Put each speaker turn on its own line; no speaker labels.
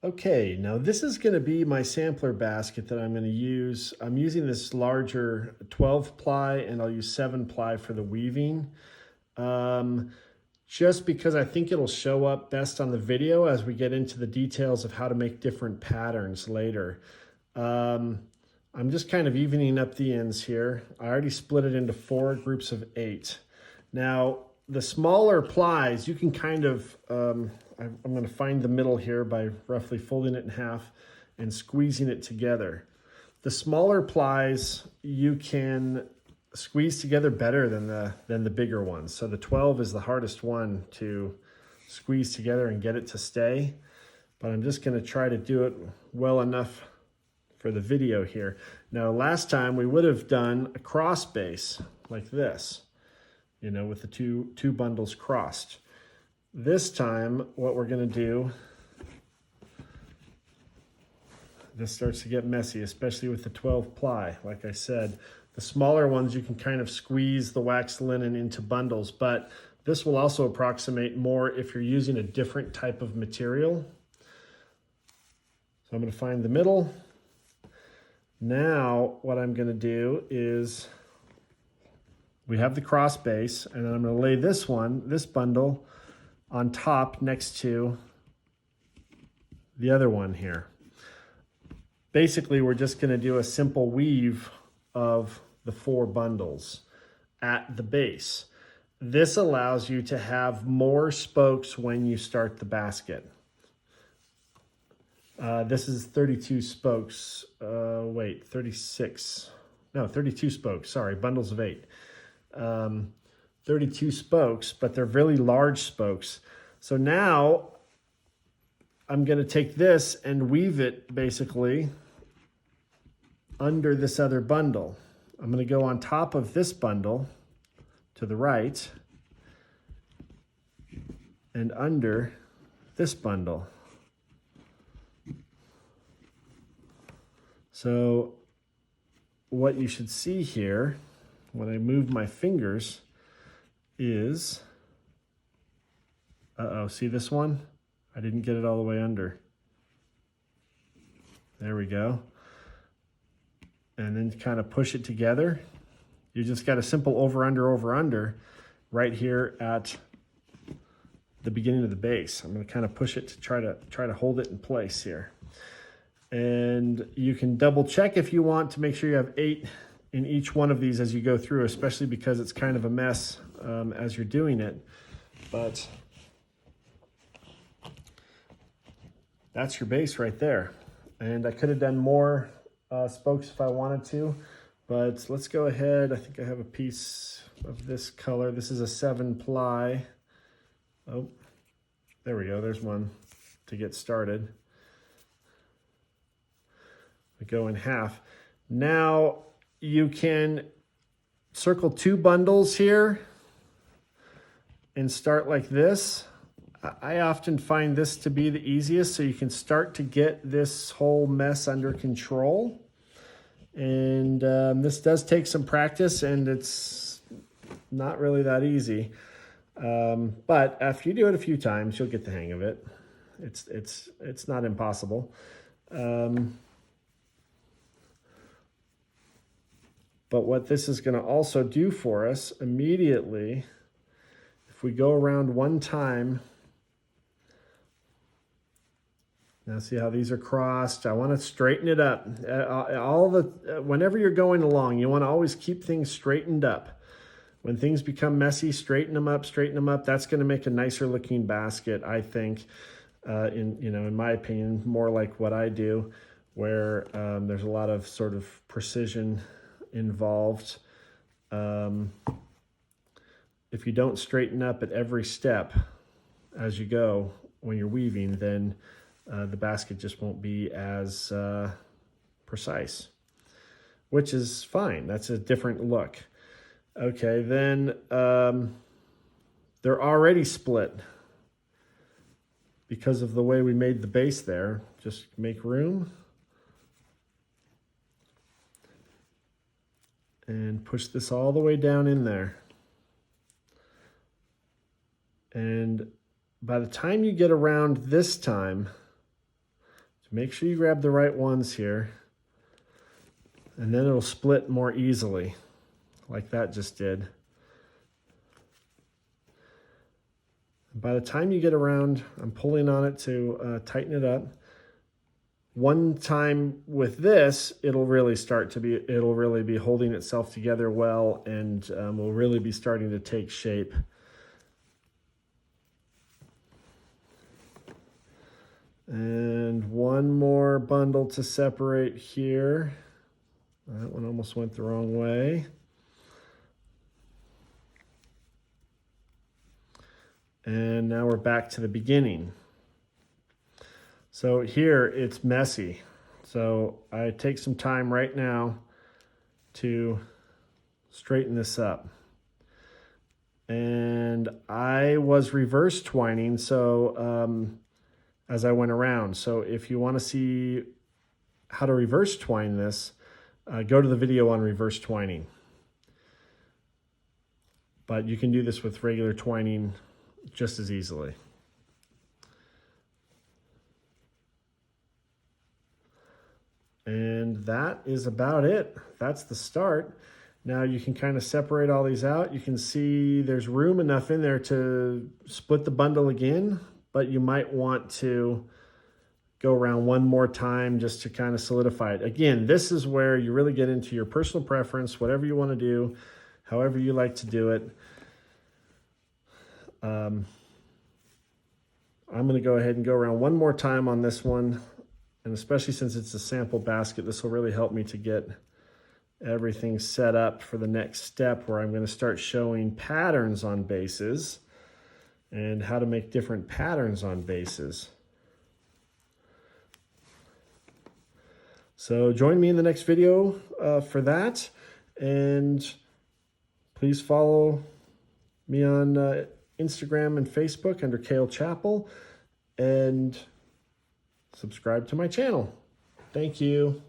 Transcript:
Okay, now this is going to be my sampler basket that I'm going to use. I'm using this larger 12 ply and I'll use 7 ply for the weaving. Um, just because I think it'll show up best on the video as we get into the details of how to make different patterns later. Um, I'm just kind of evening up the ends here. I already split it into 4 groups of 8. Now, the smaller plies, you can kind of, I'm going to find the middle here by roughly folding it in half and squeezing it together. The smaller plies you can squeeze together better than the bigger ones. So the 12 is the hardest one to squeeze together and get it to stay. But I'm just going to try to do it well enough for the video here. Now, last time we would have done a cross base like this, you know, with the two bundles crossed. This time, what we're going to do, this starts to get messy, especially with the 12 ply. Like I said, the smaller ones, you can kind of squeeze the waxed linen into bundles, but this will also approximate more if you're using a different type of material. So I'm going to find the middle. Now, what I'm going to do is, we have the cross base, and then I'm going to lay this bundle, on top next to the other one here. Basically, we're just going to do a simple weave of the 4 bundles at the base. This allows you to have more spokes when you start the basket. This is 32 spokes. 36. No, 32 spokes. Sorry, bundles of 8. 32 spokes, but they're really large spokes. So now I'm going to take this and weave it basically under this other bundle. I'm going to go on top of this bundle to the right and under this bundle. So what you should see here when I move my fingers is, see this one? I didn't get it all the way under. There we go. And then kind of push it together. You just got a simple over, under right here at the beginning of the base. I'm going to kind of push it to try to hold it in place here. And you can double check if you want to make sure you have 8 in each one of these as you go through, especially because it's kind of a mess as you're doing it. But that's your base right there. And I could have done more spokes if I wanted to, but let's go ahead. I think I have a piece of this color. This is a 7 ply. Oh, there we go. There's one to get started. We go in half. Now you can circle 2 bundles here and start like this. I often find this to be the easiest, so you can start to get this whole mess under control. And this does take some practice, and it's not really that easy. But after you do it a few times, you'll get the hang of it. It's not impossible. But what this is going to also do for us immediately, if we go around one time, now see how these are crossed. I want to straighten it up. Whenever you're going along, you want to always keep things straightened up. When things become messy, straighten them up. That's going to make a nicer looking basket, I think. In my opinion, more like what I do, where there's a lot of sort of precision involved. If you don't straighten up at every step as you go when you're weaving, then the basket just won't be as precise, which is fine. That's a different look. Okay, then they're already split because of the way we made the base there. Just make room and push this all the way down in there. And by the time you get around this time, So make sure you grab the right ones here, and then it'll split more easily, like that just did. By the time you get around, I'm pulling on it to tighten it up. One time with this, it'll really be holding itself together well, and will really be starting to take shape. And one more bundle to separate here. That one almost went the wrong way. And now we're back to the beginning. So here it's messy. So I take some time right now to straighten this up. And I was reverse twining as I went around. So if you want to see how to reverse twine this, go to the video on reverse twining. But you can do this with regular twining just as easily. And that is about it. That's the start. Now you can kind of separate all these out. You can see there's room enough in there to split the bundle again, but you might want to go around one more time just to kind of solidify it. Again, this is where you really get into your personal preference, whatever you want to do, however you like to do it. I'm going to go ahead and go around one more time on this one. And especially since it's a sample basket, this will really help me to get everything set up for the next step, where I'm going to start showing patterns on bases and how to make different patterns on bases. So join me in the next video for that. And please follow me on Instagram and Facebook under Cale Chappell, and subscribe to my channel. Thank you.